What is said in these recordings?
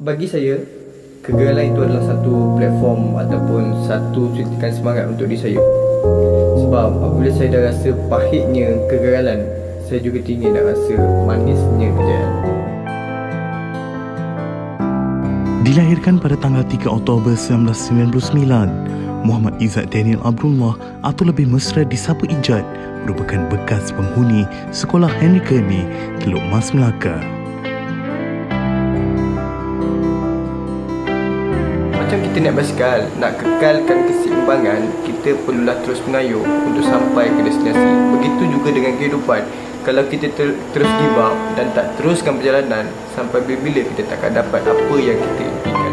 Bagi saya, kegagalan itu adalah satu platform ataupun satu suntikan semangat untuk diri saya. Sebab apabila saya dah rasa pahitnya kegagalan, saya juga ingin nak rasa manisnya kejayaan. Dilahirkan pada tanggal 3 Oktober 1999, Muhammad Izzat Daniel Abdullah atau lebih mesra disapa Ijat merupakan bekas penghuni Sekolah Henry Kearney, Teluk Mas, Melaka. Macam kita naik basikal, nak kekalkan keseimbangan, kita perlulah terus mengayuh untuk sampai ke destinasi. Begitu juga dengan kehidupan. Kalau kita terus give up dan tak teruskan perjalanan, sampai bila-bila kita takkan dapat apa yang kita impikan.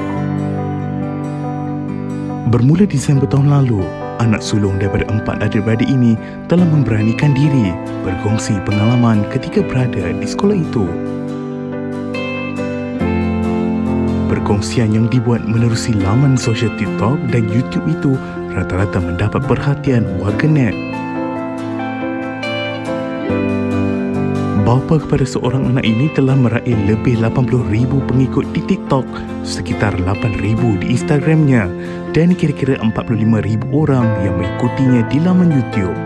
Bermula Disember tahun lalu, anak sulung daripada 4 adik-beradik ini telah memberanikan diri berkongsi pengalaman ketika berada di sekolah itu. Perkongsian yang dibuat menerusi laman sosial TikTok dan YouTube itu rata-rata mendapat perhatian warganet. Bapa kepada seorang anak ini telah meraih lebih 80,000 pengikut di TikTok, sekitar 8,000 di Instagramnya dan kira-kira 45,000 orang yang mengikutinya di laman YouTube.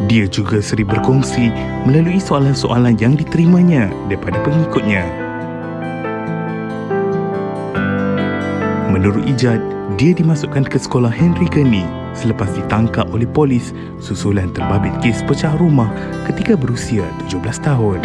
Dia juga sering berkongsi melalui soalan-soalan yang diterimanya daripada pengikutnya. Menurut Ijat, dia dimasukkan ke sekolah Henry Kearney selepas ditangkap oleh polis susulan terbabit kes pecah rumah ketika berusia 17 tahun.